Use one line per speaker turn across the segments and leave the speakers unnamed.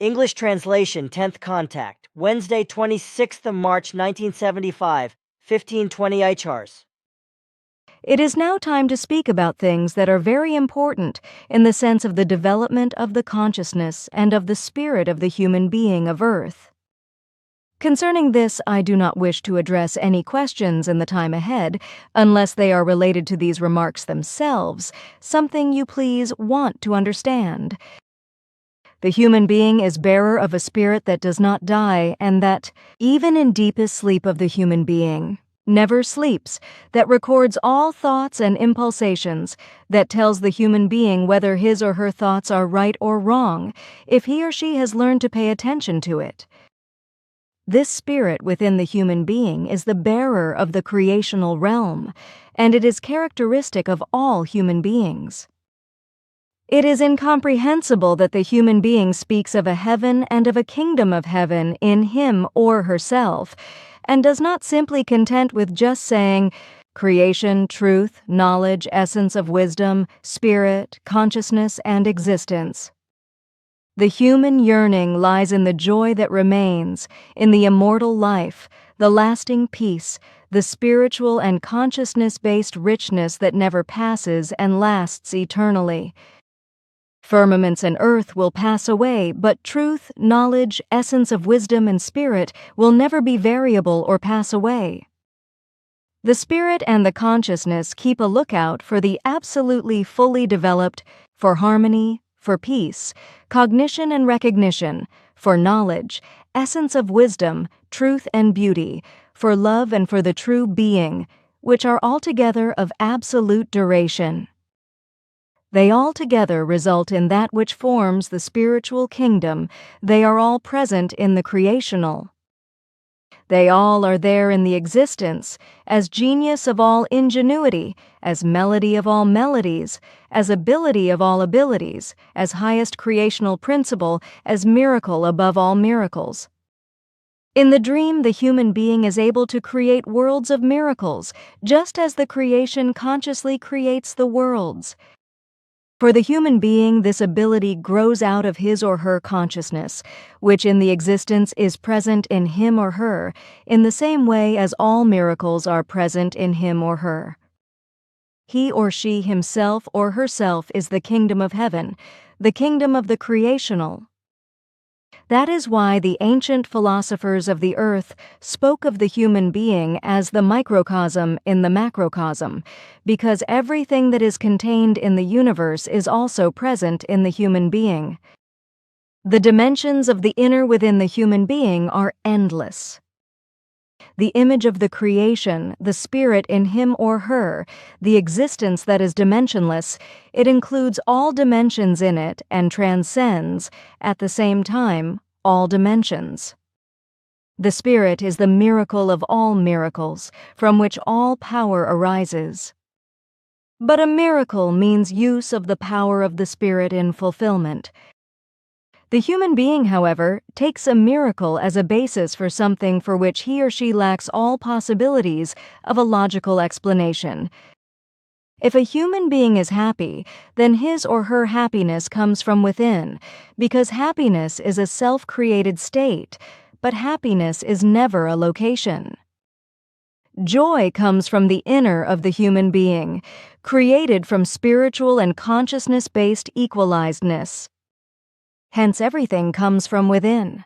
English translation, 10th contact, Wednesday, 26th of March, 1975, 15:20 ICHARS.
It is now time to speak about things that are very important in the sense of the development of the consciousness and of the spirit of the human being of Earth. Concerning this, I do not wish to address any questions in the time ahead, unless they are related to these remarks themselves, something you please want to understand. The human being is bearer of a spirit that does not die, and that, even in deepest sleep of the human being, never sleeps, that records all thoughts and impulsations, that tells the human being whether his or her thoughts are right or wrong, if he or she has learned to pay attention to it. This spirit within the human being is the bearer of the creational realm, and it is characteristic of all human beings. It is incomprehensible that the human being speaks of a heaven and of a kingdom of heaven in him or herself, and does not simply content with just saying, creation, truth, knowledge, essence of wisdom, spirit, consciousness, and existence. The human yearning lies in the joy that remains, in the immortal life, the lasting peace, the spiritual and consciousness-based richness that never passes and lasts eternally. Firmaments and earth will pass away, but truth, knowledge, essence of wisdom, and spirit will never be variable or pass away. The spirit and the consciousness keep a lookout for the absolutely fully developed, for harmony, for peace, cognition and recognition, for knowledge, essence of wisdom, truth and beauty, for love and for the true being, which are altogether of absolute duration. They all together result in that which forms the spiritual kingdom. They are all present in the creational. They all are there in the existence, as genius of all ingenuity, as melody of all melodies, as ability of all abilities, as highest creational principle, as miracle above all miracles. In the dream, the human being is able to create worlds of miracles, just as the creation consciously creates the worlds. For the human being, this ability grows out of his or her consciousness, which in the existence is present in him or her, in the same way as all miracles are present in him or her. He or she himself or herself is the kingdom of heaven, the kingdom of the creational. That is why the ancient philosophers of the earth spoke of the human being as the microcosm in the macrocosm, because everything that is contained in the universe is also present in the human being. The dimensions of the inner within the human being are endless. The image of the creation, the spirit in him or her, the existence that is dimensionless, it includes all dimensions in it and transcends, at the same time, all dimensions. The spirit is the miracle of all miracles, from which all power arises. But a miracle means use of the power of the spirit in fulfillment. The human being, however, takes a miracle as a basis for something for which he or she lacks all possibilities of a logical explanation. If a human being is happy, then his or her happiness comes from within, because happiness is a self-created state, but happiness is never a location. Joy comes from the inner of the human being, created from spiritual and consciousness-based equalizedness. Hence everything comes from within.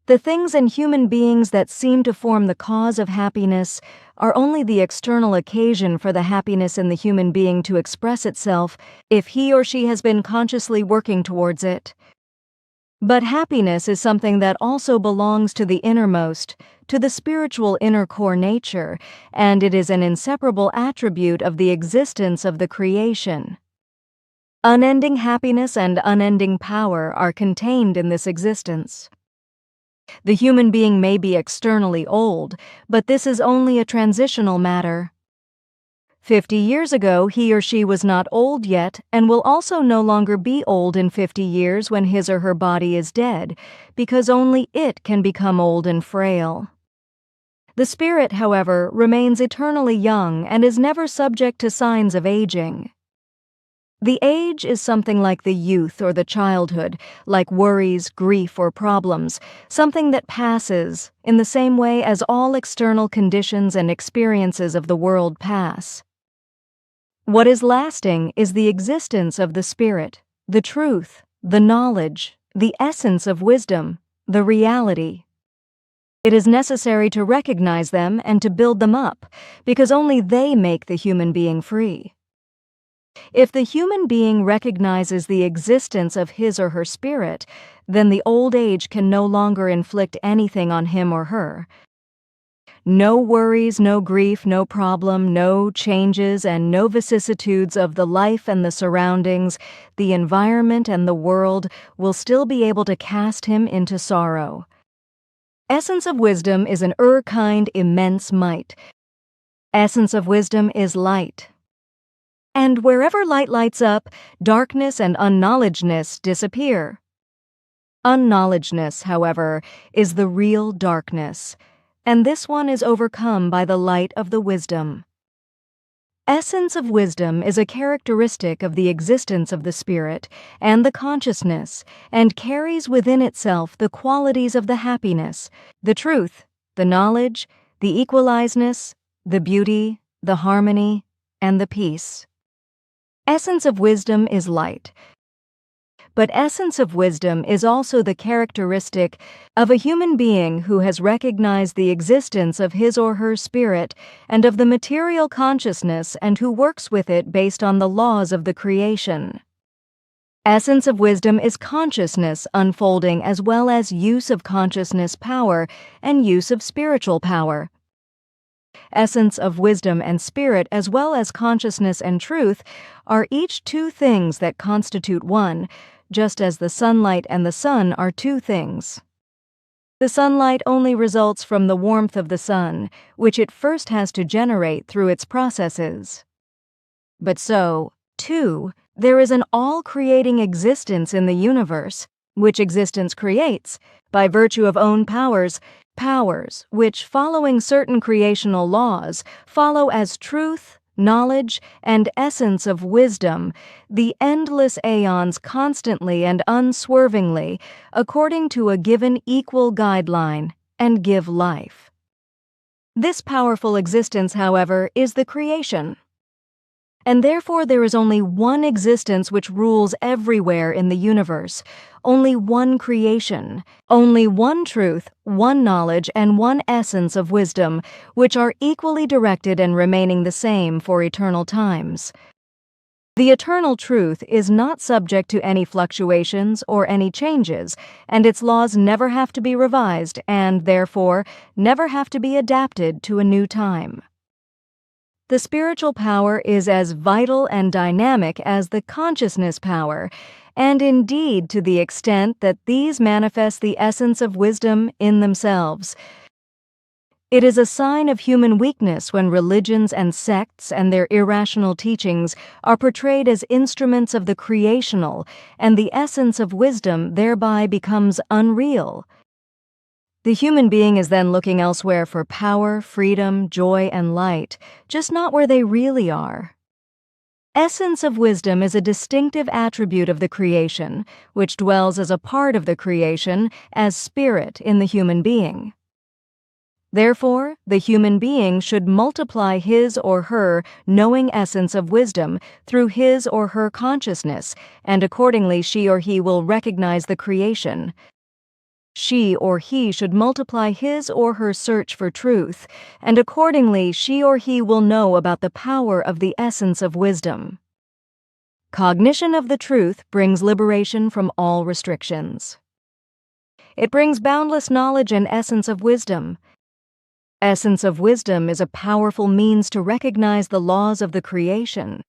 The things and human beings that seem to form the cause of happiness are only the external occasion for the happiness in the human being to express itself if he or she has been consciously working towards it. But happiness is something that also belongs to the innermost, to the spiritual inner core nature, and it is an inseparable attribute of the existence of the creation. Unending happiness and unending power are contained in this existence. The human being may be externally old, but this is only a transitional matter. 50 years ago, he or she was not old yet and will also no longer be old in 50 years when his or her body is dead, because only it can become old and frail. The spirit, however, remains eternally young and is never subject to signs of aging. The age is something like the youth or the childhood, like worries, grief, or problems, something that passes, in the same way as all external conditions and experiences of the world pass. What is lasting is the existence of the spirit, the truth, the knowledge, the essence of wisdom, the reality. It is necessary to recognize them and to build them up, because only they make the human being free. If the human being recognizes the existence of his or her spirit, then the old age can no longer inflict anything on him or her. No worries, no grief, no problem, no changes, and no vicissitudes of the life and the surroundings, the environment and the world will still be able to cast him into sorrow. Essence of wisdom is an kind, immense might. Essence of wisdom is light. And wherever light lights up, darkness and unknowledgeness disappear. Unknowledgeness, however, is the real darkness, and this one is overcome by the light of the wisdom. Essence of wisdom is a characteristic of the existence of the spirit and the consciousness, and carries within itself the qualities of the happiness, the truth, the knowledge, the equalizeness, the beauty, the harmony, and the peace. Essence of wisdom is light. But essence of wisdom is also the characteristic of a human being who has recognized the existence of his or her spirit and of the material consciousness and who works with it based on the laws of the creation. Essence of wisdom is consciousness unfolding as well as use of consciousness power and use of spiritual power. Essence of wisdom and spirit as well as consciousness and truth are each two things that constitute one, just as the sunlight and the sun are two things. The sunlight only results from the warmth of the sun, which it first has to generate through its processes. But so, too, there is an all-creating existence in the universe, which existence creates, by virtue of own powers which, following certain creational laws, follow as truth, knowledge, and essence of wisdom, the endless aeons constantly and unswervingly, according to a given equal guideline, and give life. This powerful existence, however, is the creation. And therefore there is only one existence which rules everywhere in the universe, only one creation, only one truth, one knowledge, and one essence of wisdom, which are equally directed and remaining the same for eternal times. The eternal truth is not subject to any fluctuations or any changes, and its laws never have to be revised and, therefore, never have to be adapted to a new time. The spiritual power is as vital and dynamic as the consciousness power, and indeed to the extent that these manifest the essence of wisdom in themselves. It is a sign of human weakness when religions and sects and their irrational teachings are portrayed as instruments of the creational, and the essence of wisdom thereby becomes unreal. The human being is then looking elsewhere for power, freedom, joy, and light, just not where they really are. Essence of wisdom is a distinctive attribute of the creation, which dwells as a part of the creation, as spirit in the human being. Therefore, the human being should multiply his or her knowing essence of wisdom through his or her consciousness, and accordingly she or he will recognize the creation. She or he should multiply his or her search for truth, and accordingly she or he will know about the power of the essence of wisdom. Cognition of the truth brings liberation from all restrictions. It brings boundless knowledge and essence of wisdom. Essence of wisdom is a powerful means to recognize the laws of the creation.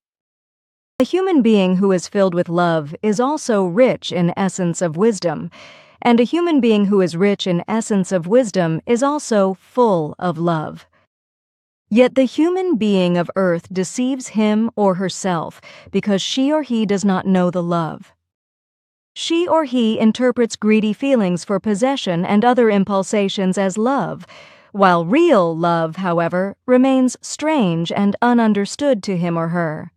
A human being who is filled with love is also rich in essence of wisdom, and a human being who is rich in essence of wisdom is also full of love. Yet the human being of earth deceives him or herself because she or he does not know the love. She or he interprets greedy feelings for possession and other impulsations as love, while real love, however, remains strange and ununderstood to him or her.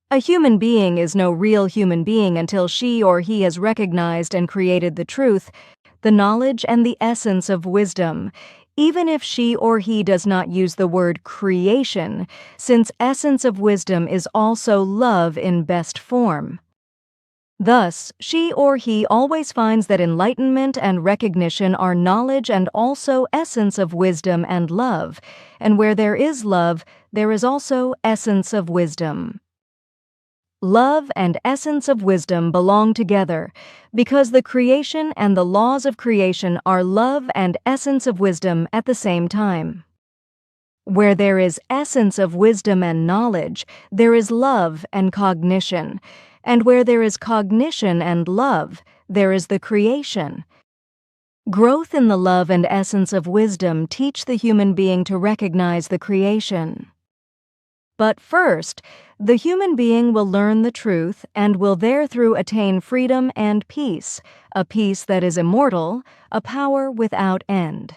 A human being is no real human being until she or he has recognized and created the truth, the knowledge and the essence of wisdom, even if she or he does not use the word creation, since essence of wisdom is also love in best form. Thus, she or he always finds that enlightenment and recognition are knowledge and also essence of wisdom and love, and where there is love, there is also essence of wisdom. Love and essence of wisdom belong together because the creation and the laws of creation are love and essence of wisdom at the same time. Where there is essence of wisdom and knowledge, there is love and cognition, and where there is cognition and love, there is the creation. Growth in the love and essence of wisdom teach the human being to recognize the creation. But first, the human being will learn the truth and will therethrough attain freedom and peace, a peace that is immortal, a power without end.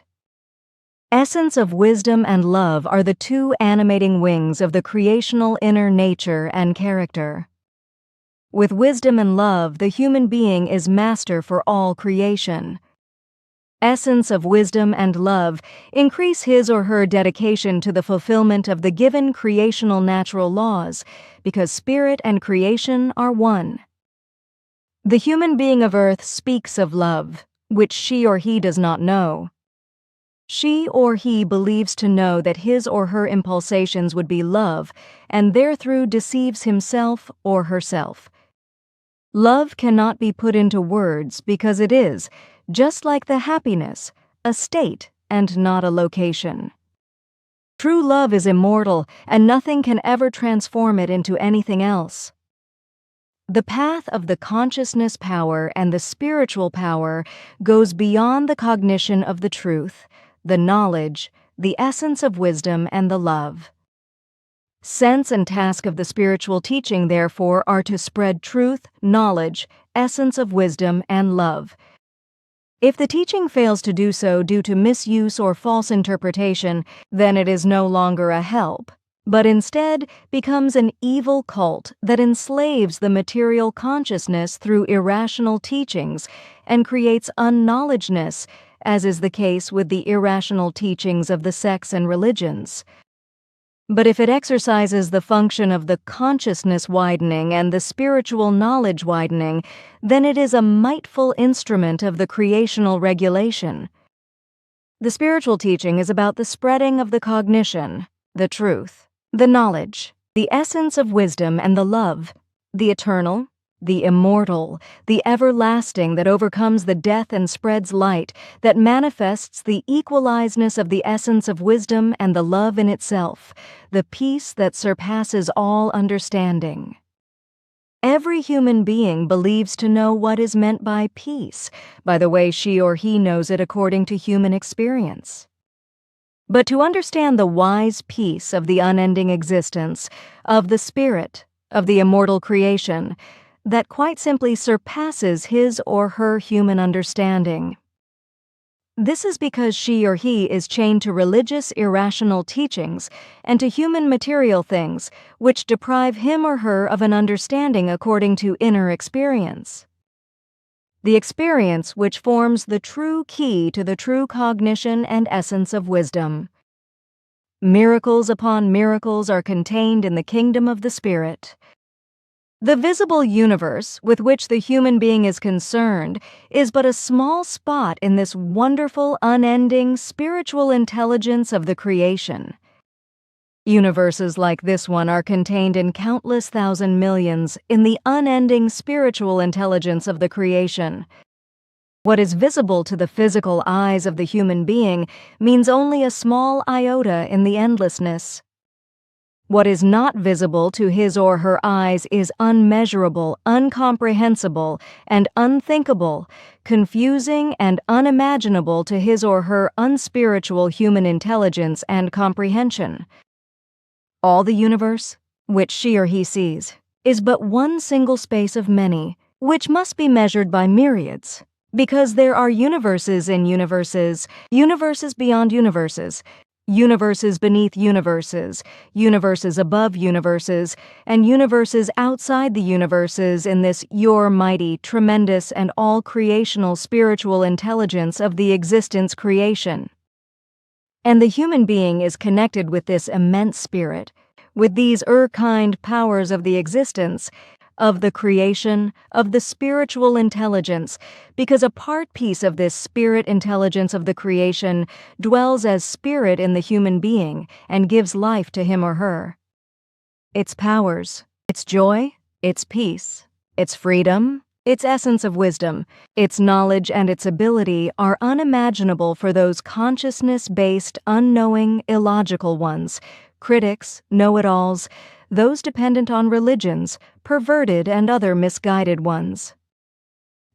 Essence of wisdom and love are the two animating wings of the creational inner nature and character. With wisdom and love, the human being is master for all creation. Essence of wisdom and love increase his or her dedication to the fulfillment of the given creational natural laws, because spirit and creation are one. The human being of earth speaks of love, which she or he does not know. She or he believes to know that his or her impulsations would be love, and therethrough deceives himself or herself. Love cannot be put into words because it is, just like the happiness, a state and not a location. True love is immortal, and nothing can ever transform it into anything else. The path of the consciousness power and the spiritual power goes beyond the cognition of the truth, the knowledge, the essence of wisdom, and the love. Sense and task of the spiritual teaching, therefore, are to spread truth, knowledge, essence of wisdom, and love. If the teaching fails to do so due to misuse or false interpretation, then it is no longer a help, but instead becomes an evil cult that enslaves the material consciousness through irrational teachings and creates unknowledgeness, as is the case with the irrational teachings of the sects and religions. But if it exercises the function of the consciousness widening and the spiritual knowledge widening, then it is a mightful instrument of the creational regulation. The spiritual teaching is about the spreading of the cognition, the truth, the knowledge, the essence of wisdom, and the love, the eternal, the immortal, the everlasting that overcomes the death and spreads light, that manifests the equalizedness of the essence of wisdom and the love in itself, the peace that surpasses all understanding. Every human being believes to know what is meant by peace, by the way she or he knows it according to human experience. But to understand the wise peace of the unending existence, of the spirit, of the immortal creation, that quite simply surpasses his or her human understanding. This is because she or he is chained to religious irrational teachings and to human material things which deprive him or her of an understanding according to inner experience. The experience which forms the true key to the true cognition and essence of wisdom. Miracles upon miracles are contained in the kingdom of the spirit. The visible universe with which the human being is concerned is but a small spot in this wonderful, unending spiritual intelligence of the creation. Universes like this one are contained in countless thousand millions in the unending spiritual intelligence of the creation. What is visible to the physical eyes of the human being means only a small iota in the endlessness. What is not visible to his or her eyes is unmeasurable, incomprehensible, and unthinkable, confusing and unimaginable to his or her unspiritual human intelligence and comprehension. All the universe, which she or he sees, is but one single space of many, which must be measured by myriads, because there are universes in universes, universes beyond universes, universes beneath universes, universes above universes, and universes outside the universes in this your mighty, tremendous, and all-creational spiritual intelligence of the existence creation. And the human being is connected with this immense spirit, with these kind powers of the existence, of the creation, of the spiritual intelligence, because a part piece of this spirit intelligence of the creation dwells as spirit in the human being and gives life to him or her. Its powers, its joy, its peace, its freedom, its essence of wisdom, its knowledge and its ability are unimaginable for those consciousness-based, unknowing, illogical ones, critics, know-it-alls, those dependent on religions, perverted and other misguided ones.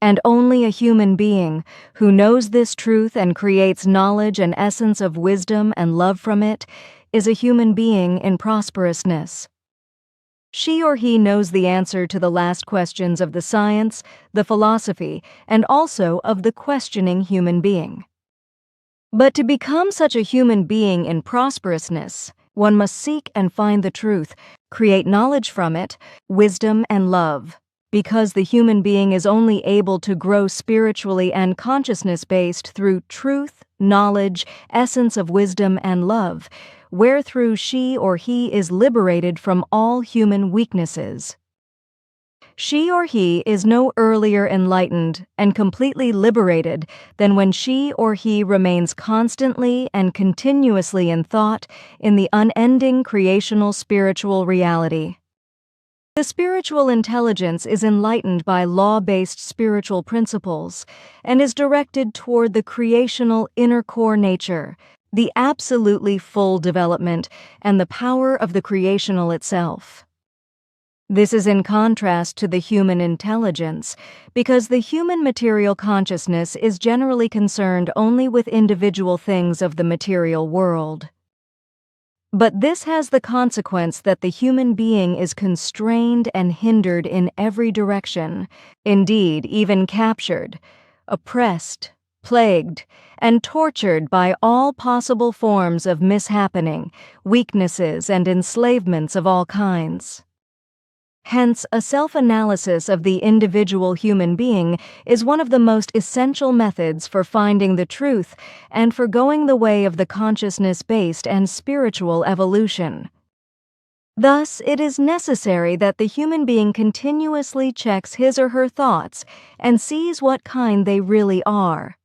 And only a human being who knows this truth and creates knowledge and essence of wisdom and love from it is a human being in prosperousness. She or he knows the answer to the last questions of the science, the philosophy, and also of the questioning human being. But to become such a human being in prosperousness, one must seek and find the truth, create knowledge from it, wisdom and love, because the human being is only able to grow spiritually and consciousness-based through truth, knowledge, essence of wisdom and love, wherethrough she or he is liberated from all human weaknesses. She or he is no earlier enlightened and completely liberated than when she or he remains constantly and continuously in thought in the unending creational spiritual reality. The spiritual intelligence is enlightened by law-based spiritual principles and is directed toward the creational inner core nature, the absolutely full development and the power of the creational itself. This is in contrast to the human intelligence, because the human material consciousness is generally concerned only with individual things of the material world. But this has the consequence that the human being is constrained and hindered in every direction, indeed even captured, oppressed, plagued, and tortured by all possible forms of mishappening, weaknesses, and enslavements of all kinds. Hence, a self-analysis of the individual human being is one of the most essential methods for finding the truth and for going the way of the consciousness-based and spiritual evolution. Thus, it is necessary that the human being continuously checks his or her thoughts and sees what kind they really are.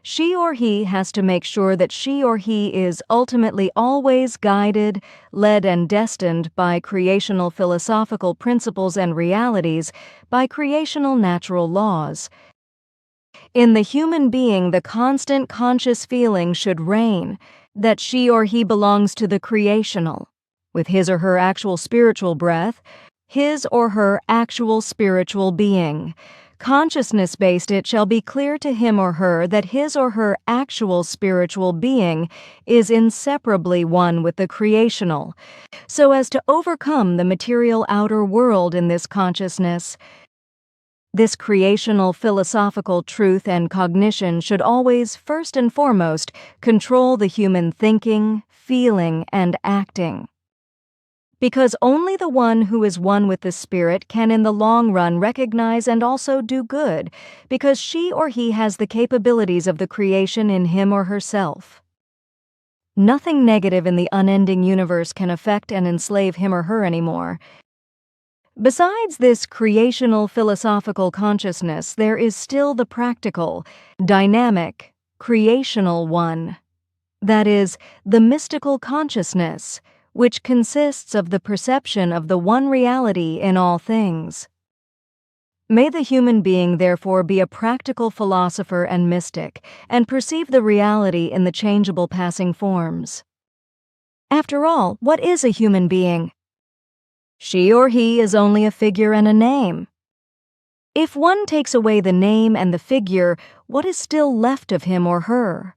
She or he has to make sure that she or he is ultimately always guided, led, and destined by creational philosophical principles and realities, by creational natural laws. In the human being, the constant conscious feeling should reign that she or he belongs to the creational, with his or her actual spiritual breath, his or her actual spiritual being. Consciousness-based, it shall be clear to him or her that his or her actual spiritual being is inseparably one with the creational, so as to overcome the material outer world in this consciousness. This creational philosophical truth and cognition should always, first and foremost, control the human thinking, feeling, and acting. Because only the one who is one with the Spirit can in the long run recognize and also do good, because she or he has the capabilities of the creation in him or herself. Nothing negative in the unending universe can affect and enslave him or her anymore. Besides this creational philosophical consciousness, there is still the practical, dynamic, creational one. That is, the mystical consciousness, which consists of the perception of the one reality in all things. May the human being therefore be a practical philosopher and mystic, and perceive the reality in the changeable passing forms. After all, what is a human being? She or he is only a figure and a name. If one takes away the name and the figure, what is still left of him or her?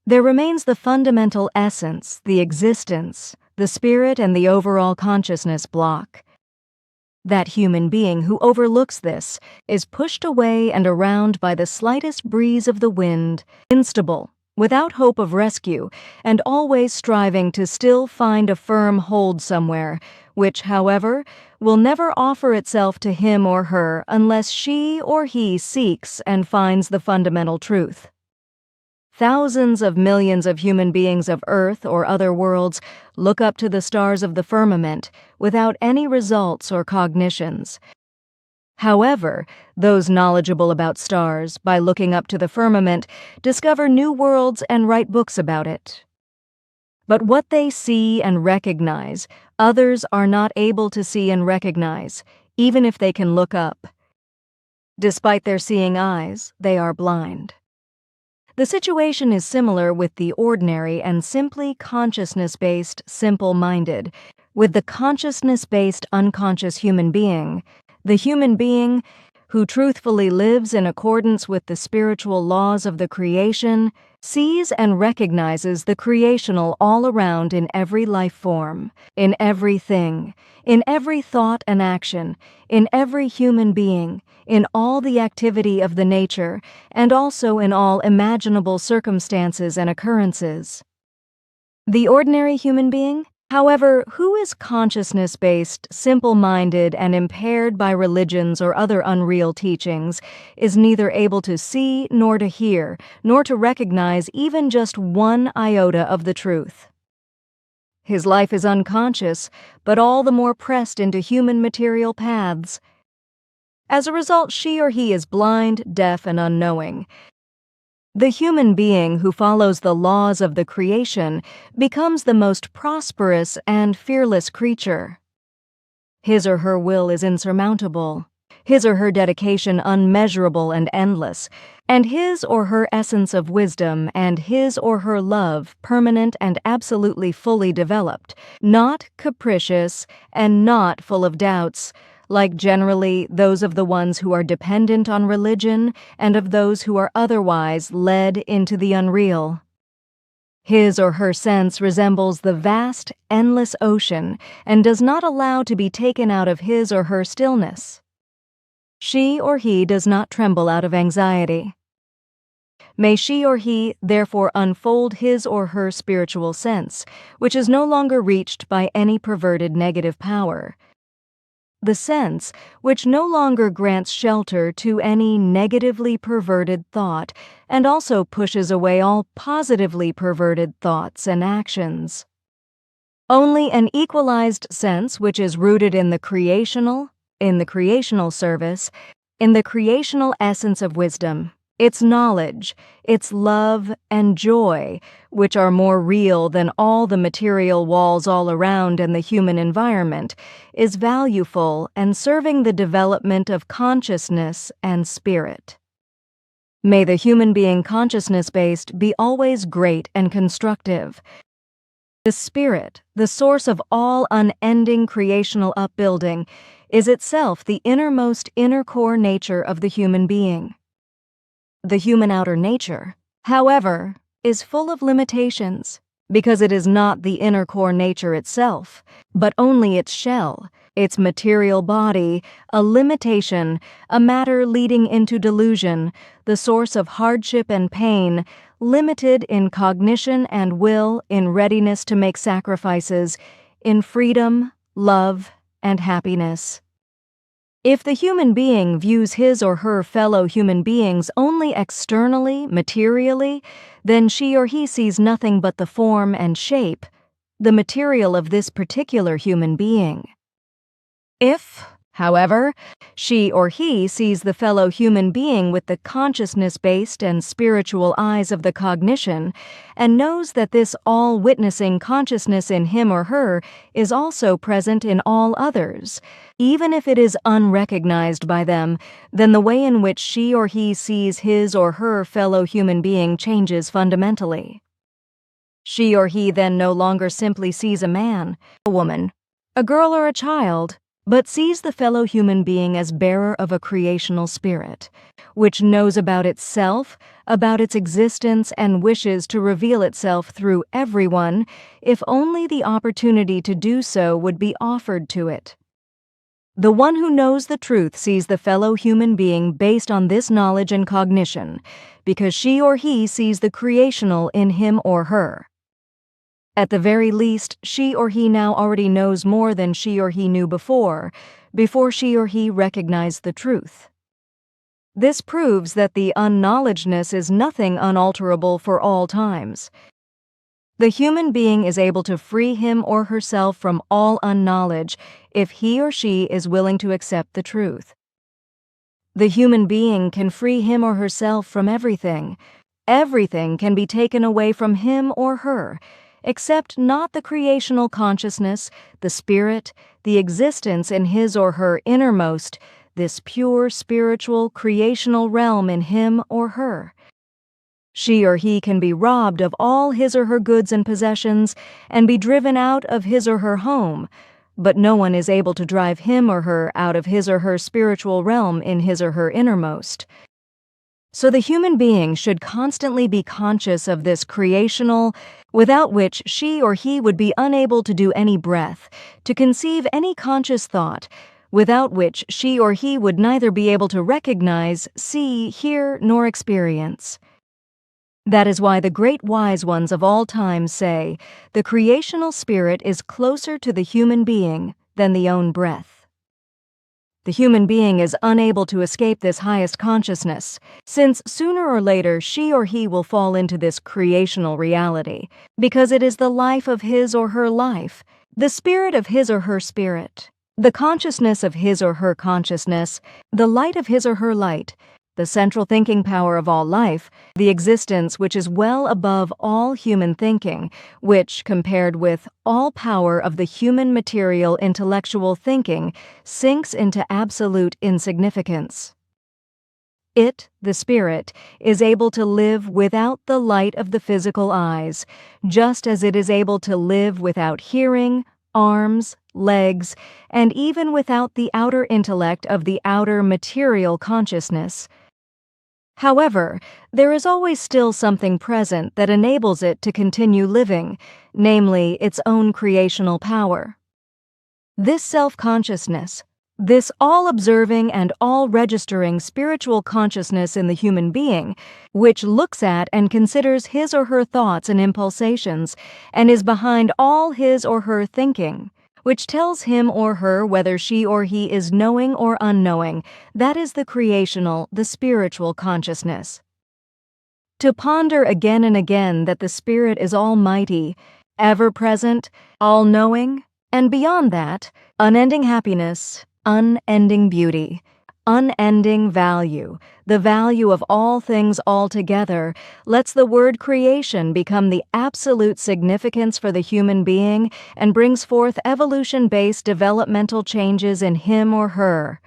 There remains the fundamental essence, the existence, the spirit, and the overall consciousness block. That human being who overlooks this is pushed away and around by the slightest breeze of the wind, instable, without hope of rescue, and always striving to still find a firm hold somewhere, which, however, will never offer itself to him or her unless she or he seeks and finds the fundamental truth. Thousands of millions of human beings of Earth or other worlds look up to the stars of the firmament without any results or cognitions. However, those knowledgeable about stars, by looking up to the firmament, discover new worlds and write books about it. But what they see and recognize, others are not able to see and recognize, even if they can look up. Despite their seeing eyes, they are blind. The situation is similar with the ordinary and simply consciousness-based, simple-minded. With the consciousness-based, unconscious human being, the human being who truthfully lives in accordance with the spiritual laws of the creation, sees and recognizes the creational all around in every life form, in everything, in every thought and action, in every human being, in all the activity of the nature, and also in all imaginable circumstances and occurrences. The ordinary human being, however, who is consciousness-based, simple-minded, and impaired by religions or other unreal teachings, is neither able to see nor to hear, nor to recognize even just one iota of the truth. His life is unconscious, but all the more pressed into human material paths. As a result, she or he is blind, deaf, and unknowing. The human being who follows the laws of the creation becomes the most prosperous and fearless creature. His or her will is insurmountable, his or her dedication unmeasurable and endless, and his or her essence of wisdom and his or her love permanent and absolutely fully developed, not capricious and not full of doubts, like generally those of the ones who are dependent on religion and of those who are otherwise led into the unreal. His or her sense resembles the vast, endless ocean and does not allow to be taken out of his or her stillness. She or he does not tremble out of anxiety. May she or he therefore unfold his or her spiritual sense, which is no longer reached by any perverted negative power. The sense which no longer grants shelter to any negatively perverted thought and also pushes away all positively perverted thoughts and actions. Only an equalized sense which is rooted in the creational service, in the creational essence of wisdom, its knowledge, its love and joy, which are more real than all the material walls all around and the human environment, is valueful and serving the development of consciousness and spirit. May the human being consciousness-based be always great and constructive. The spirit, the source of all unending creational upbuilding, is itself the innermost inner core nature of the human being. The human outer nature, however, is full of limitations, because it is not the inner core nature itself, but only its shell, its material body, a limitation, a matter leading into delusion, the source of hardship and pain, limited in cognition and will, in readiness to make sacrifices, in freedom, love, and happiness. If the human being views his or her fellow human beings only externally, materially, then she or he sees nothing but the form and shape, the material of this particular human being. If, however, she or he sees the fellow human being with the consciousness-based and spiritual eyes of the cognition, and knows that this all-witnessing consciousness in him or her is also present in all others, even if it is unrecognized by them, then the way in which she or he sees his or her fellow human being changes fundamentally. She or he then no longer simply sees a man, a woman, a girl or a child, but sees the fellow human being as bearer of a creational spirit, which knows about itself, about its existence, and wishes to reveal itself through everyone, if only the opportunity to do so would be offered to it. The one who knows the truth sees the fellow human being based on this knowledge and cognition, because she or he sees the creational in him or her. At the very least, she or he now already knows more than she or he knew before she or he recognized the truth. This proves that the unknowledgeness is nothing unalterable for all times. The human being is able to free him or herself from all unknowledge if he or she is willing to accept the truth. The human being can free him or herself from everything. Everything can be taken away from him or her, except not the creational consciousness, the spirit, the existence in his or her innermost, this pure spiritual creational realm in him or her. She or he can be robbed of all his or her goods and possessions and be driven out of his or her home, but no one is able to drive him or her out of his or her spiritual realm in his or her innermost. So the human being should constantly be conscious of this creational, without which she or he would be unable to do any breath, to conceive any conscious thought, without which she or he would neither be able to recognize, see, hear, nor experience. That is why the great wise ones of all time say, the creational spirit is closer to the human being than the own breath. The human being is unable to escape this highest consciousness, since sooner or later she or he will fall into this creational reality, because it is the life of his or her life, the spirit of his or her spirit, the consciousness of his or her consciousness, the light of his or her light, the central thinking power of all life, the existence which is well above all human thinking, which, compared with all power of the human material intellectual thinking, sinks into absolute insignificance. It, the spirit, is able to live without the light of the physical eyes, just as it is able to live without hearing, arms, legs, and even without the outer intellect of the outer material consciousness. However, there is always still something present that enables it to continue living, namely its own creational power. This self-consciousness, this all-observing and all-registering spiritual consciousness in the human being, which looks at and considers his or her thoughts and impulsations, and is behind all his or her thinking, which tells him or her whether she or he is knowing or unknowing, that is the creational, the spiritual consciousness. To ponder again and again that the Spirit is almighty, ever-present, all-knowing, and beyond that, unending happiness, unending beauty, unending value, the value of all things altogether, lets the word creation become the absolute significance for the human being and brings forth evolution-based developmental changes in him or her.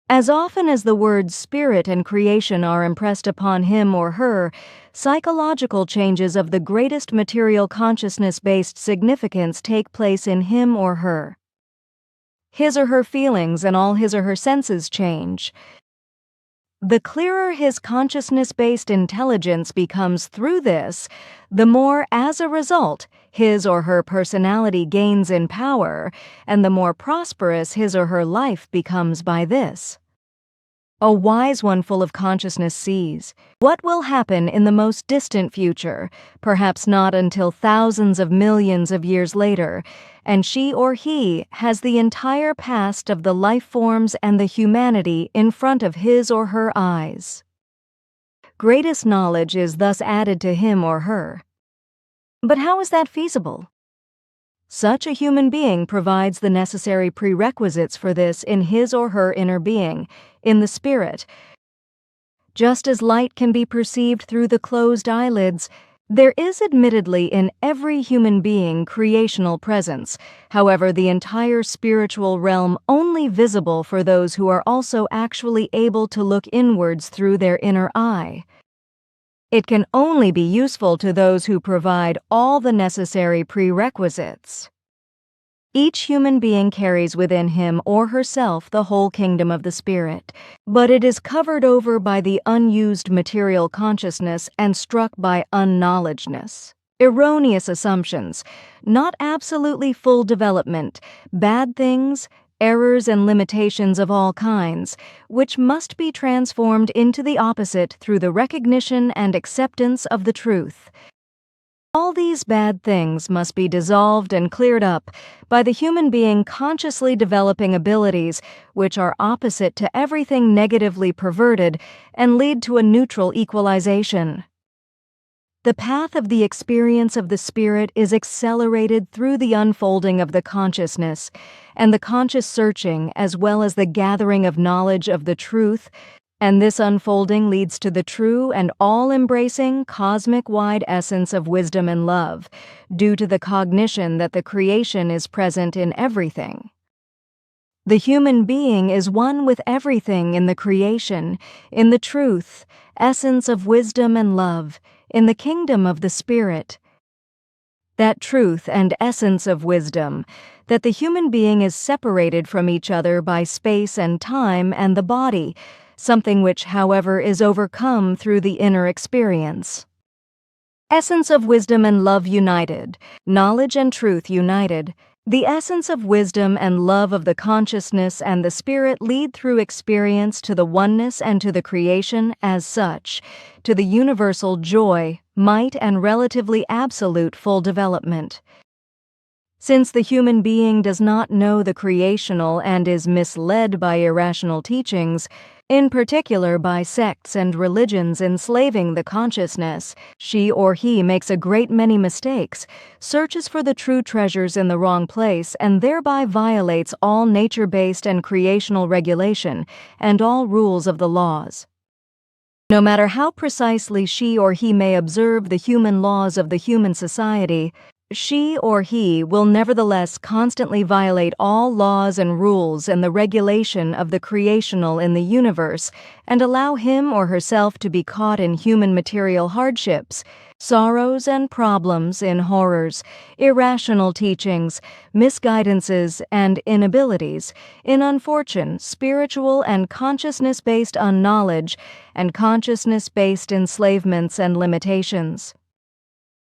As often as the words spirit and creation are impressed upon him or her, psychological changes of the greatest material consciousness-based significance take place in him or her. His or her feelings and all his or her senses change. The clearer his consciousness-based intelligence becomes through this, the more, as a result, his or her personality gains in power, and the more prosperous his or her life becomes by this. A wise one full of consciousness sees what will happen in the most distant future, perhaps not until thousands of millions of years later, and she or he has the entire past of the life forms and the humanity in front of his or her eyes. Greatest knowledge is thus added to him or her. But how is that feasible? Such a human being provides the necessary prerequisites for this in his or her inner being, in the spirit. Just as light can be perceived through the closed eyelids, there is admittedly in every human being creational presence, however the entire spiritual realm only visible for those who are also actually able to look inwards through their inner eye. It can only be useful to those who provide all the necessary prerequisites. Each human being carries within him or herself the whole kingdom of the spirit, but it is covered over by the unused material consciousness and struck by unknowledgeness, erroneous assumptions, not absolutely full development, bad things, errors and limitations of all kinds, which must be transformed into the opposite through the recognition and acceptance of the truth. All these bad things must be dissolved and cleared up by the human being consciously developing abilities which are opposite to everything negatively perverted and lead to a neutral equalization. The path of the experience of the spirit is accelerated through the unfolding of the consciousness and the conscious searching as well as the gathering of knowledge of the truth, and this unfolding leads to the true and all-embracing cosmic-wide essence of wisdom and love, due to the cognition that the creation is present in everything. The human being is one with everything in the creation, in the truth, essence of wisdom and love, in the kingdom of the Spirit. That truth and essence of wisdom, that the human being is separated from each other by space and time and the body, something which, however, is overcome through the inner experience. Essence of wisdom and love united, knowledge and truth united. The essence of wisdom and love of the consciousness and the spirit lead through experience to the oneness and to the creation as such, to the universal joy, might, and relatively absolute full development. Since the human being does not know the creational and is misled by irrational teachings, in particular by sects and religions enslaving the consciousness, she or he makes a great many mistakes, searches for the true treasures in the wrong place, and thereby violates all nature-based and creational regulation and all rules of the laws. No matter how precisely she or he may observe the human laws of the human society, she or he will nevertheless constantly violate all laws and rules and the regulation of the creational in the universe and allow him or herself to be caught in human material hardships, sorrows and problems, in horrors, irrational teachings, misguidances and inabilities, in unfortune, spiritual and consciousness-based unknowledge, and consciousness-based enslavements and limitations.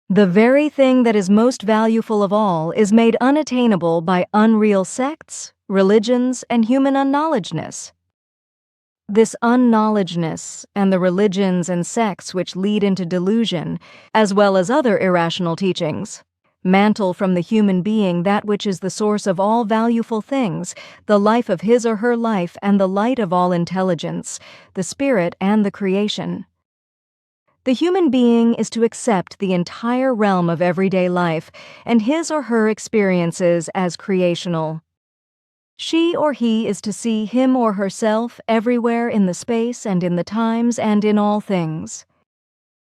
The very thing that is most valuable of all is made unattainable by unreal sects, religions, and human unknowledgeness. This unknowledgeness and the religions and sects which lead into delusion, as well as other irrational teachings, mantle from the human being that which is the source of all valuable things, the life of his or her life and the light of all intelligence, the spirit and the creation. The human being is to accept the entire realm of everyday life and his or her experiences as creational. She or he is to see him or herself everywhere in the space and in the times and in all things.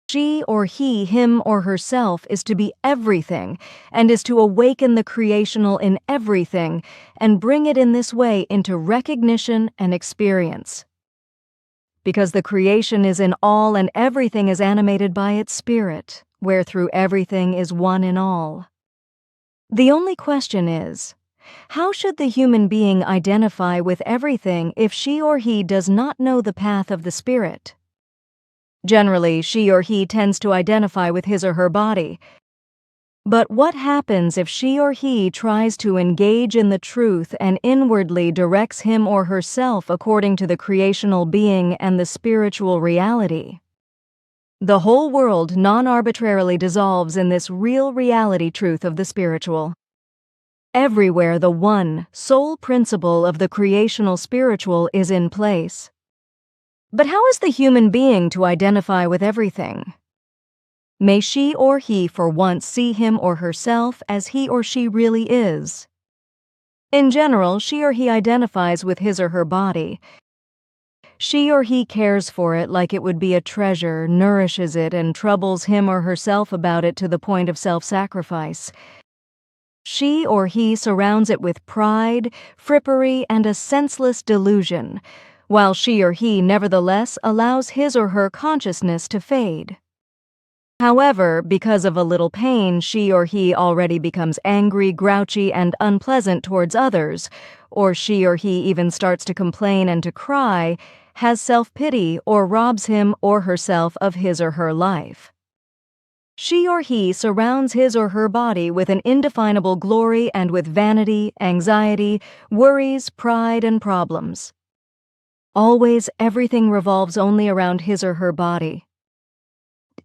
She or he, him or herself, is to be everything and is to awaken the creational in everything and bring it in this way into recognition and experience. Because the creation is in all and everything is animated by its spirit, where through everything is one in all. The only question is, how should the human being identify with everything if she or he does not know the path of the spirit? Generally, she or he tends to identify with his or her body. But what happens if she or he tries to engage in the truth and inwardly directs him or herself according to the creational being and the spiritual reality? The whole world non-arbitrarily dissolves in this real reality truth of the spiritual. Everywhere the one, sole principle of the creational spiritual is in place. But how is the human being to identify with everything? May she or he for once see him or herself as he or she really is. In general, she or he identifies with his or her body. She or he cares for it like it would be a treasure, nourishes it, and troubles him or herself about it to the point of self-sacrifice. She or he surrounds it with pride, frippery, and a senseless delusion, while she or he nevertheless allows his or her consciousness to fade. However, because of a little pain, she or he already becomes angry, grouchy, and unpleasant towards others, or she or he even starts to complain and to cry, has self-pity, or robs him or herself of his or her life. She or he surrounds his or her body with an indefinable glory and with vanity, anxiety, worries, pride, and problems. Always everything revolves only around his or her body.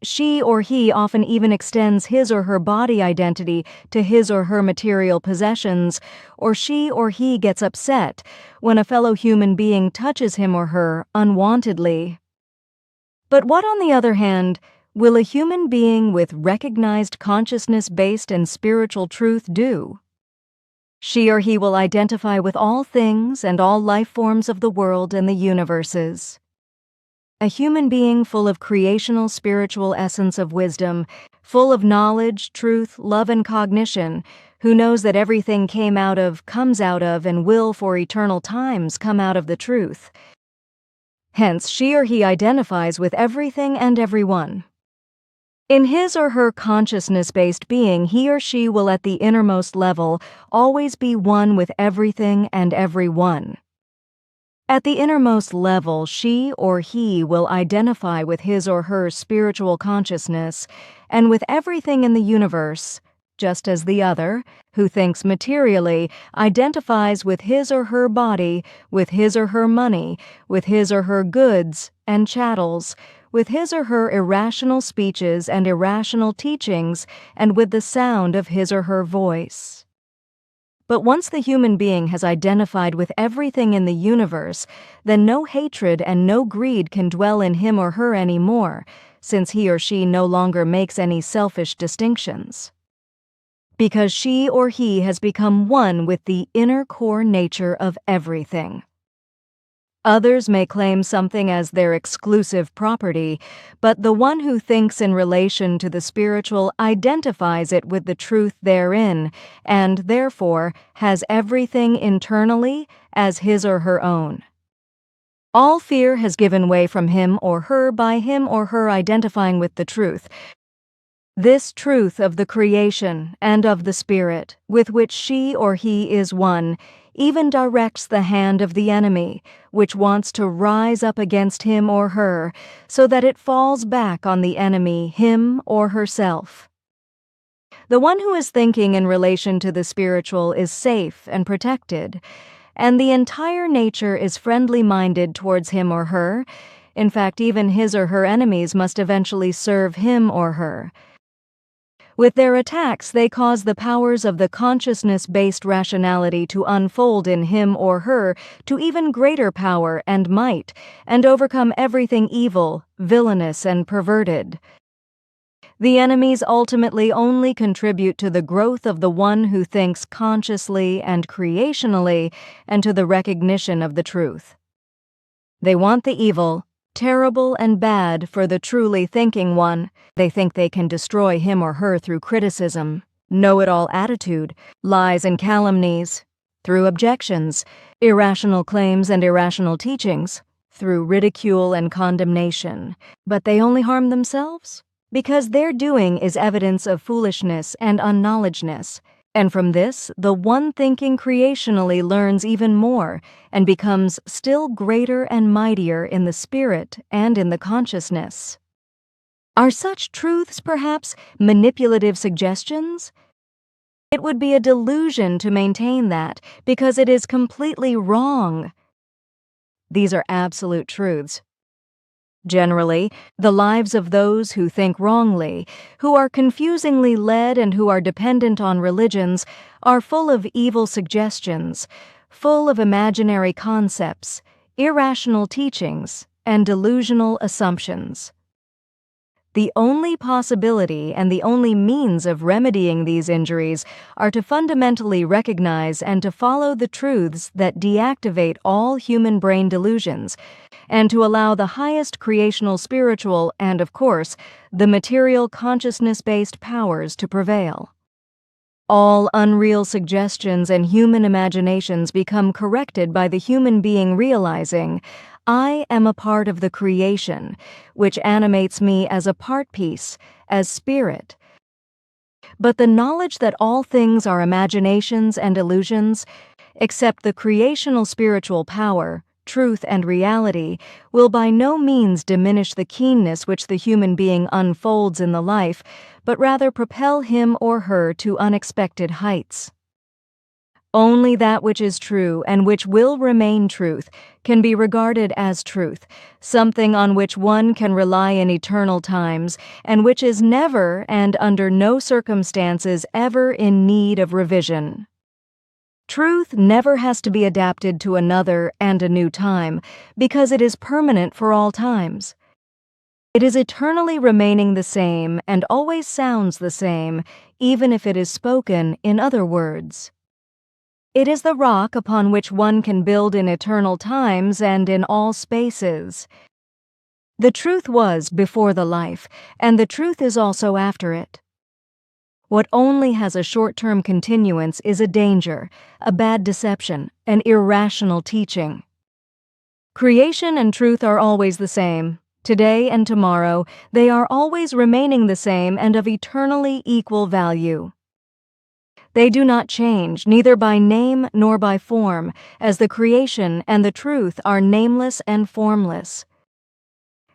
She or he often even extends his or her body identity to his or her material possessions, or she or he gets upset when a fellow human being touches him or her unwantedly. But what, on the other hand, will a human being with recognized consciousness-based and spiritual truth do? She or he will identify with all things and all life forms of the world and the universes. A human being full of creational spiritual essence of wisdom, full of knowledge, truth, love, and cognition, who knows that everything comes out of, and will for eternal times come out of the truth. Hence, she or he identifies with everything and everyone. In his or her consciousness-based being, he or she will at the innermost level always be one with everything and everyone. At the innermost level, she or he will identify with his or her spiritual consciousness and with everything in the universe, just as the other, who thinks materially, identifies with his or her body, with his or her money, with his or her goods and chattels, with his or her irrational speeches and irrational teachings, and with the sound of his or her voice. But once the human being has identified with everything in the universe, then no hatred and no greed can dwell in him or her anymore, since he or she no longer makes any selfish distinctions. Because she or he has become one with the inner core nature of everything. Others may claim something as their exclusive property, but the one who thinks in relation to the spiritual identifies it with the truth therein, and therefore has everything internally as his or her own. All fear has given way from him or her by him or her identifying with the truth. This truth of the creation and of the spirit, with which she or he is one, even directs the hand of the enemy, which wants to rise up against him or her, so that it falls back on the enemy, him or herself. The one who is thinking in relation to the spiritual is safe and protected, and the entire nature is friendly-minded towards him or her. In fact, even his or her enemies must eventually serve him or her. With their attacks, they cause the powers of the consciousness-based rationality to unfold in him or her to even greater power and might, and overcome everything evil, villainous, and perverted. The enemies ultimately only contribute to the growth of the one who thinks consciously and creationally, and to the recognition of the truth. They want the evil, terrible and bad for the truly thinking one. They think they can destroy him or her through criticism, know-it-all attitude, lies and calumnies, through objections, irrational claims and irrational teachings, through ridicule and condemnation. But they only harm themselves, because their doing is evidence of foolishness and unknowledgeness. And from this, the one thinking creationally learns even more and becomes still greater and mightier in the spirit and in the consciousness. Are such truths, perhaps, manipulative suggestions? It would be a delusion to maintain that, because it is completely wrong. These are absolute truths. Generally, the lives of those who think wrongly, who are confusingly led and who are dependent on religions, are full of evil suggestions, full of imaginary concepts, irrational teachings, and delusional assumptions. The only possibility and the only means of remedying these injuries are to fundamentally recognize and to follow the truths that deactivate all human brain delusions, and to allow the highest creational spiritual and, of course, the material consciousness-based powers to prevail. All unreal suggestions and human imaginations become corrected by the human being realizing, I am a part of the creation, which animates me as a part piece, as spirit. But the knowledge that all things are imaginations and illusions, except the creational spiritual power, truth, and reality will by no means diminish the keenness which the human being unfolds in the life, but rather propel him or her to unexpected heights. Only that which is true and which will remain truth can be regarded as truth, something on which one can rely in eternal times, and which is never and under no circumstances ever in need of revision. Truth never has to be adapted to another and a new time, because it is permanent for all times. It is eternally remaining the same and always sounds the same, even if it is spoken in other words. It is the rock upon which one can build in eternal times and in all spaces. The truth was before the life, and the truth is also after it. What only has a short-term continuance is a danger, a bad deception, an irrational teaching. Creation and truth are always the same. Today and tomorrow, they are always remaining the same and of eternally equal value. They do not change, neither by name nor by form, as the creation and the truth are nameless and formless.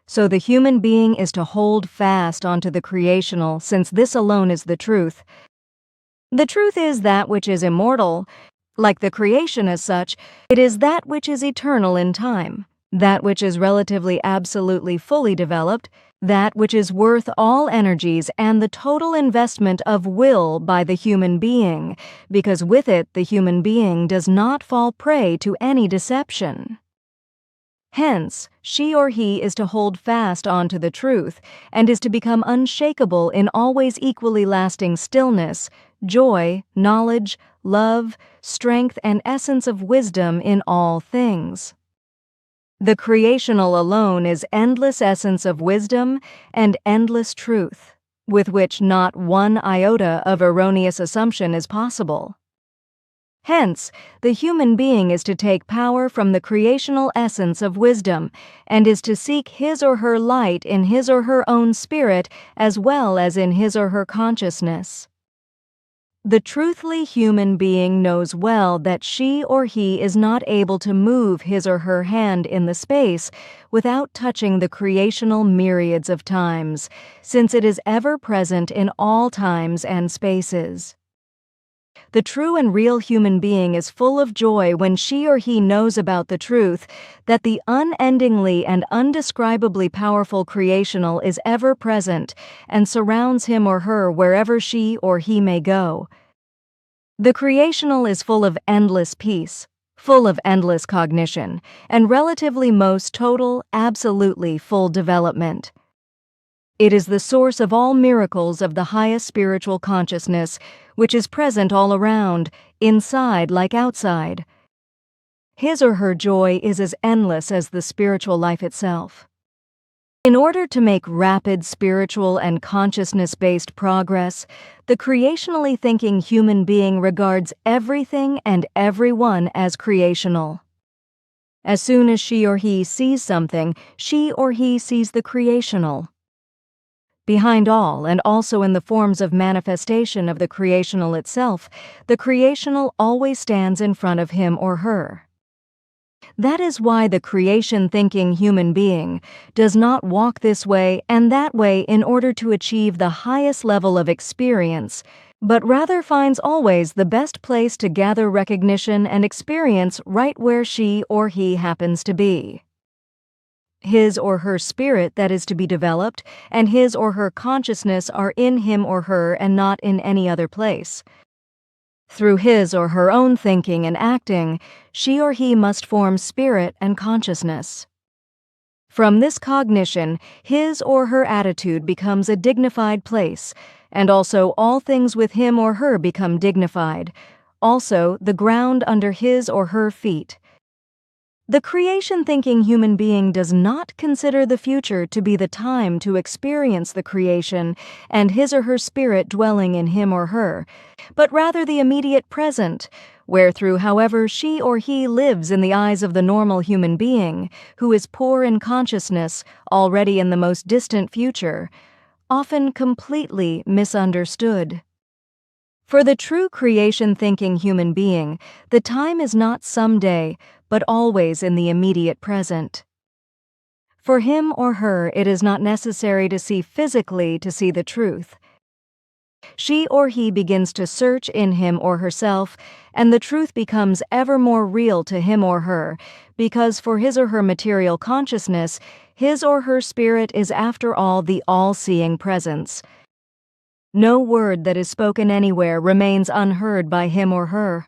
So the human being is to hold fast onto the creational, since this alone is the truth. The truth is that which is immortal. Like the creation as such, it is that which is eternal in time, that which is relatively absolutely fully developed, that which is worth all energies and the total investment of will by the human being, because with it the human being does not fall prey to any deception. Hence, she or he is to hold fast on to the truth, and is to become unshakable in always equally lasting stillness, joy, knowledge, love, strength, and essence of wisdom in all things. The creational alone is endless essence of wisdom and endless truth, with which not one iota of erroneous assumption is possible. Hence, the human being is to take power from the creational essence of wisdom, and is to seek his or her light in his or her own spirit as well as in his or her consciousness. The truthfully human being knows well that she or he is not able to move his or her hand in the space without touching the creational myriads of times, since it is ever present in all times and spaces. The true and real human being is full of joy when she or he knows about the truth that the unendingly and undescribably powerful creational is ever present and surrounds him or her wherever she or he may go. The creational is full of endless peace, full of endless cognition, and relatively most total, absolutely full development. It is the source of all miracles of the highest spiritual consciousness, which is present all around, inside like outside. His or her joy is as endless as the spiritual life itself. In order to make rapid spiritual and consciousness-based progress, the creationally thinking human being regards everything and everyone as creational. As soon as she or he sees something, she or he sees the creational. Behind all, and also in the forms of manifestation of the creational itself, the creational always stands in front of him or her. That is why the creation-thinking human being does not walk this way and that way in order to achieve the highest level of experience, but rather finds always the best place to gather recognition and experience right where she or he happens to be. His or her spirit that is to be developed, and his or her consciousness are in him or her and not in any other place. Through his or her own thinking and acting, she or he must form spirit and consciousness. From this cognition, his or her attitude becomes a dignified place, and also all things with him or her become dignified, also the ground under his or her feet. The creation-thinking human being does not consider the future to be the time to experience the creation and his or her spirit dwelling in him or her, but rather the immediate present, wherethrough however she or he lives in the eyes of the normal human being, who is poor in consciousness, already in the most distant future, often completely misunderstood. For the true creation-thinking human being, the time is not someday, but always in the immediate present. For him or her, it is not necessary to see physically to see the truth. She or he begins to search in him or herself, and the truth becomes ever more real to him or her, because for his or her material consciousness, his or her spirit is after all the all-seeing presence. No word that is spoken anywhere remains unheard by him or her.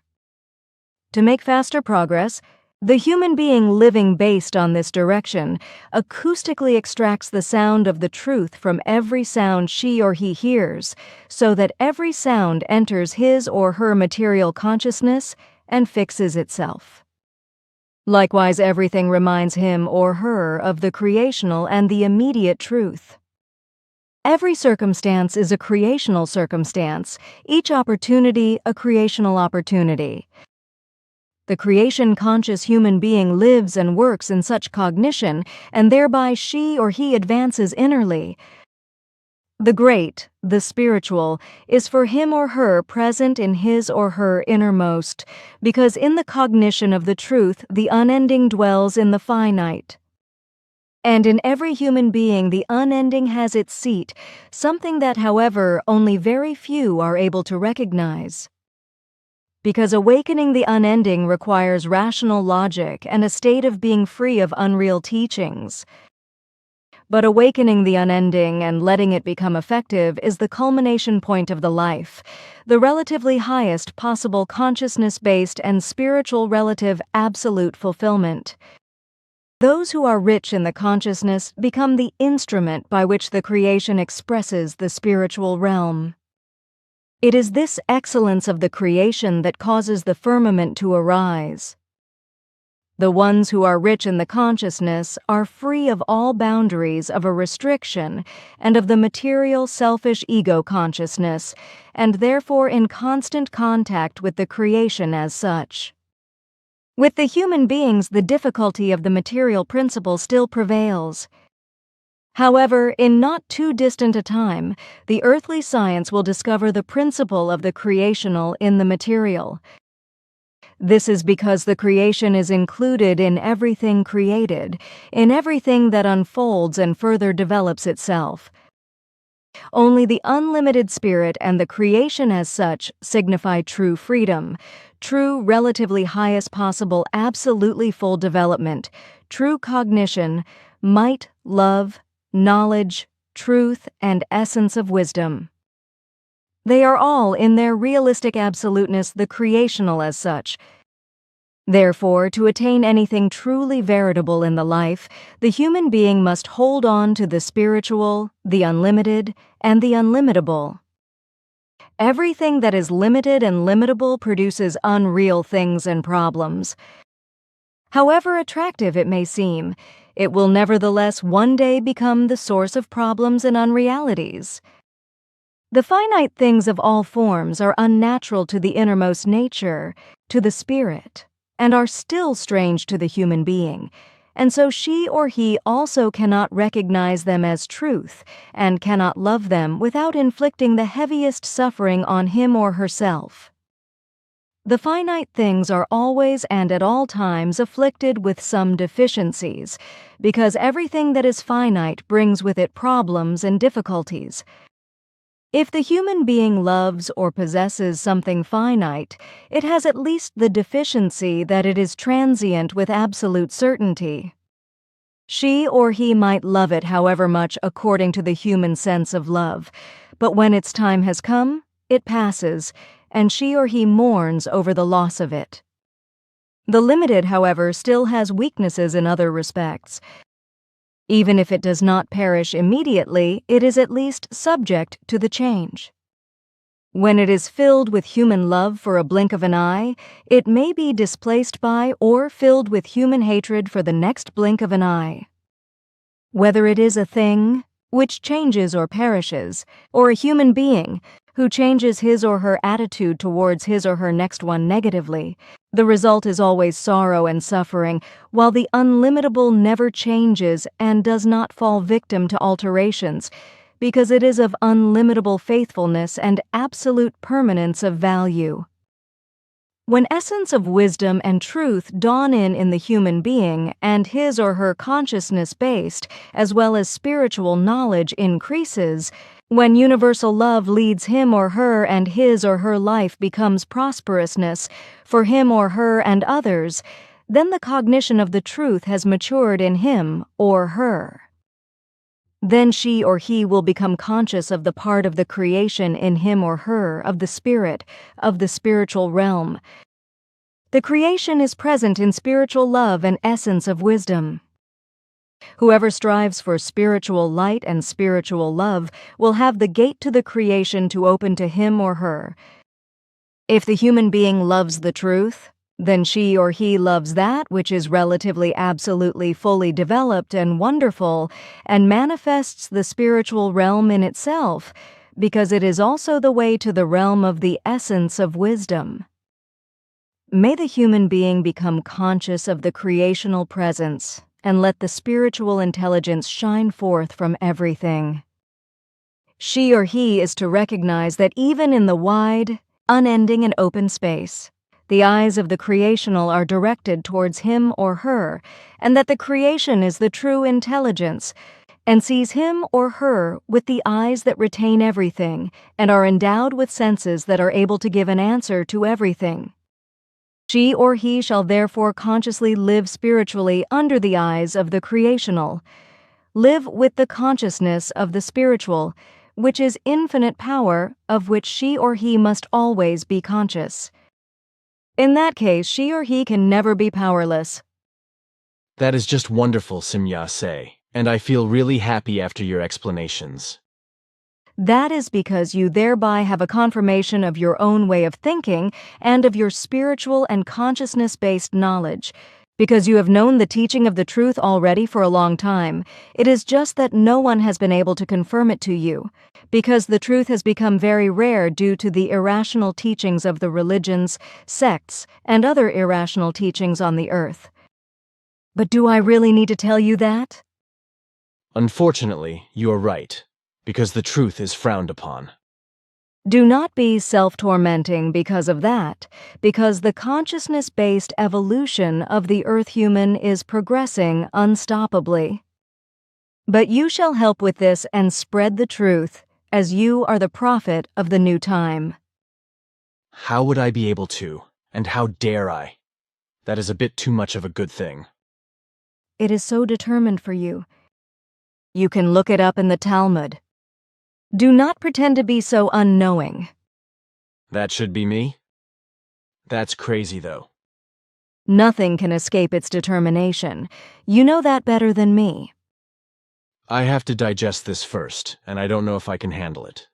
To make faster progress, the human being living based on this direction acoustically extracts the sound of the truth from every sound she or he hears, so that every sound enters his or her material consciousness and fixes itself. Likewise, everything reminds him or her of the creational and the immediate truth. Every circumstance is a creational circumstance, each opportunity a creational opportunity. The creation-conscious human being lives and works in such cognition, and thereby she or he advances innerly. The great, the spiritual, is for him or her present in his or her innermost, because in the cognition of the truth the unending dwells in the finite. And in every human being the unending has its seat, something that, however, only very few are able to recognize. Because awakening the unending requires rational logic and a state of being free of unreal teachings. But awakening the unending and letting it become effective is the culmination point of the life, the relatively highest possible consciousness-based and spiritual relative absolute fulfillment. Those who are rich in the consciousness become the instrument by which the creation expresses the spiritual realm. It is this excellence of the creation that causes the firmament to arise. The ones who are rich in the consciousness are free of all boundaries of a restriction and of the material selfish ego consciousness, and therefore in constant contact with the creation as such. With the human beings, the difficulty of the material principle still prevails. However, in not too distant a time, the earthly science will discover the principle of the creational in the material. This is because the creation is included in everything created, in everything that unfolds and further develops itself. Only the unlimited spirit and the creation as such signify true freedom, true relatively highest possible absolutely full development, true cognition, might, love, knowledge, truth, and essence of wisdom. They are all, in their realistic absoluteness, the creational as such. Therefore, to attain anything truly veritable in the life, the human being must hold on to the spiritual, the unlimited, and the unlimitable. Everything that is limited and limitable produces unreal things and problems. However attractive it may seem, it will nevertheless one day become the source of problems and unrealities. The finite things of all forms are unnatural to the innermost nature, to the spirit, and are still strange to the human being, and so she or he also cannot recognize them as truth, and cannot love them without inflicting the heaviest suffering on him or herself. The finite things are always and at all times afflicted with some deficiencies, because everything that is finite brings with it problems and difficulties. If the human being loves or possesses something finite, it has at least the deficiency that it is transient with absolute certainty. She or he might love it however much according to the human sense of love, but when its time has come, it passes, and she or he mourns over the loss of it. The limited, however, still has weaknesses in other respects. Even if it does not perish immediately, it is at least subject to the change. When it is filled with human love for a blink of an eye, it may be displaced by or filled with human hatred for the next blink of an eye. Whether it is a thing, which changes or perishes, or a human being, who changes his or her attitude towards his or her next one negatively, the result is always sorrow and suffering, while the unlimitable never changes and does not fall victim to alterations, because it is of unlimitable faithfulness and absolute permanence of value. When essence of wisdom and truth dawn in the human being and his or her consciousness-based as well as spiritual knowledge increases, when universal love leads him or her and his or her life becomes prosperousness for him or her and others, then the cognition of the truth has matured in him or her. Then she or he will become conscious of the part of the creation in him or her, of the spirit, of the spiritual realm. The creation is present in spiritual love and essence of wisdom. Whoever strives for spiritual light and spiritual love will have the gate to the creation to open to him or her. If the human being loves the truth, then she or he loves that which is relatively absolutely fully developed and wonderful and manifests the spiritual realm in itself, because it is also the way to the realm of the essence of wisdom. May the human being become conscious of the creational presence and let the spiritual intelligence shine forth from everything. She or he is to recognize that even in the wide, unending and open space, the eyes of the creational are directed towards him or her, and that the creation is the true intelligence, and sees him or her with the eyes that retain everything and are endowed with senses that are able to give an answer to everything. She or he shall therefore consciously live spiritually under the eyes of the creational, live with the consciousness of the spiritual, which is infinite power, of which she or he must always be conscious. In that case, she or he can never be powerless.
That is just wonderful, Simya-se, and I feel really happy after your explanations.
That is because you thereby have a confirmation of your own way of thinking and of your spiritual and consciousness-based knowledge. Because you have known the teaching of the truth already for a long time, it is just that no one has been able to confirm it to you, because the truth has become very rare due to the irrational teachings of the religions, sects, and other irrational teachings on the earth. But do I really need to tell you that?
Unfortunately, you are right, because the truth is frowned upon.
Do not be self-tormenting because of that, because the consciousness-based evolution of the Earth human is progressing unstoppably. But you shall help with this and spread the truth, as you are the prophet of the new time.
How would I be able to, and how dare I? That is a bit too much of a good thing.
It is so determined for you. You can look it up in the Talmud. Do not pretend to be so unknowing.
That should be me? That's crazy, though.
Nothing can escape its determination. You know that better than me.
I have to digest this first, and I don't know if I can handle it.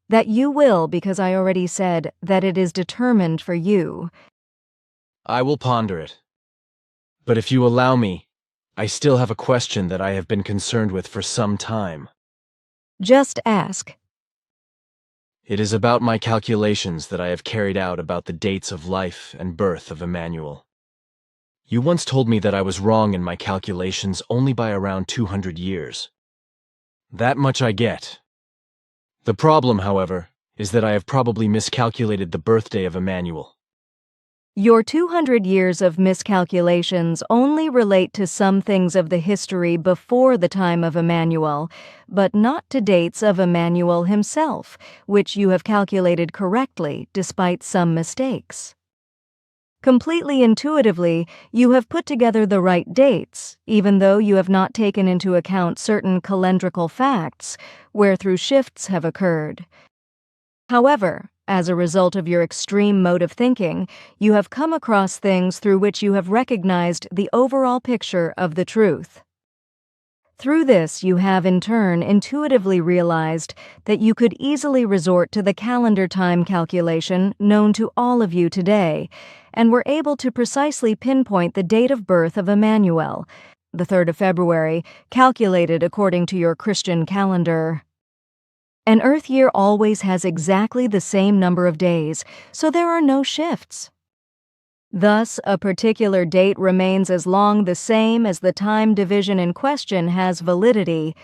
That you will, because I already said that it is determined for you.
I will ponder it. But if you allow me, I still have a question that I have been concerned with for some time.
Just ask.
It is about my calculations that I have carried out about the dates of life and birth of Emmanuel. You once told me that I was wrong in my calculations only by around 200 years. That much I get. The problem, however, is that I have probably miscalculated the birthday of Emmanuel.
Your 200 years of miscalculations only relate to some things of the history before the time of Emmanuel, but not to dates of Emmanuel himself, which you have calculated correctly despite some mistakes. Completely intuitively, you have put together the right dates, even though you have not taken into account certain calendrical facts, wherethrough shifts have occurred. However, as a result of your extreme mode of thinking, you have come across things through which you have recognized the overall picture of the truth. Through this, you have in turn intuitively realized that you could easily resort to the calendar time calculation known to all of you today, and were able to precisely pinpoint the date of birth of Emmanuel, the 3rd of February, calculated according to your Christian calendar. An Earth year always has exactly the same number of days, so there are no shifts. Thus, a particular date remains as long the same as the time division in question has validity.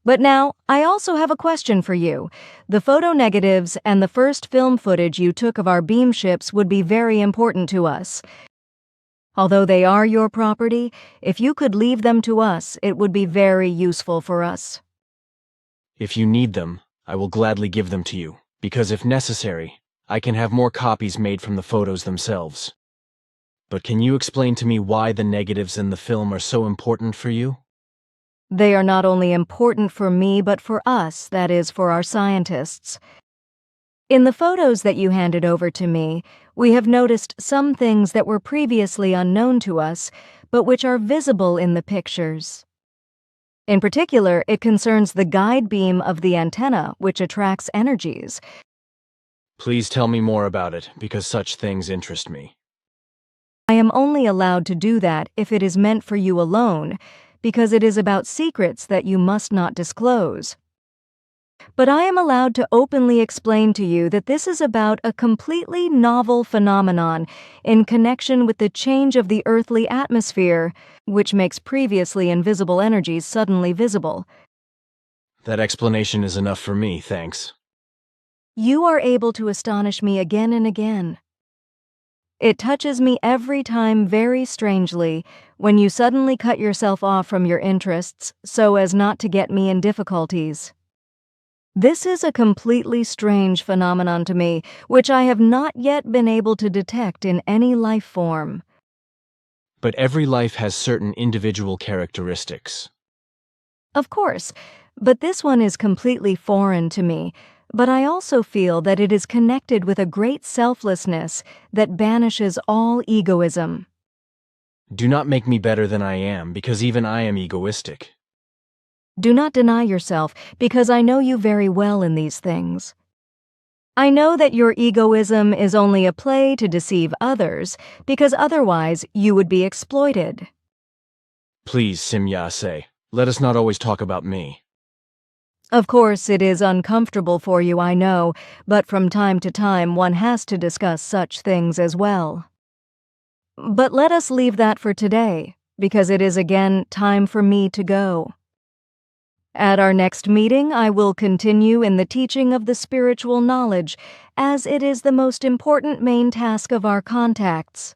But now, I also have a question for you. The photo negatives and the first film footage you took of our beam ships would be very important to us. Although they are your property, if you could leave them to us, it would be very useful for us.
If you need them, I will gladly give them to you, because if necessary, I can have more copies made from the photos themselves. But can you explain to me why the negatives in the film are so important for you?
They are not only important for me, but for us, that is, for our scientists. In the photos that you handed over to me, we have noticed some things that were previously unknown to us, but which are visible in the pictures. In particular, it concerns the guide beam of the antenna, which attracts energies.
Please tell me more about it, because such things interest me.
I am only allowed to do that if it is meant for you alone, because it is about secrets that you must not disclose. But I am allowed to openly explain to you that this is about a completely novel phenomenon in connection with the change of the earthly atmosphere, which makes previously invisible energies suddenly visible.
That explanation is enough for me, thanks.
You are able to astonish me again and again. It touches me every time very strangely when you suddenly cut yourself off from your interests so as not to get me in difficulties. This is a completely strange phenomenon to me, which I have not yet been able to detect in any life form.
But every life has certain individual characteristics.
Of course, but this one is completely foreign to me, but I also feel that it is connected with a great selflessness that banishes all egoism.
Do not make me better than I am, because even I am egoistic.
Do not deny yourself, because I know you very well in these things. I know that your egoism is only a play to deceive others, because otherwise you would be exploited.
Please, Simyase, let us not always talk about me.
Of course, it is uncomfortable for you, I know, but from time to time one has to discuss such things as well. But let us leave that for today, because it is again time for me to go. At our next meeting, I will continue in the teaching of the spiritual knowledge, as it is the most important main task of our contacts.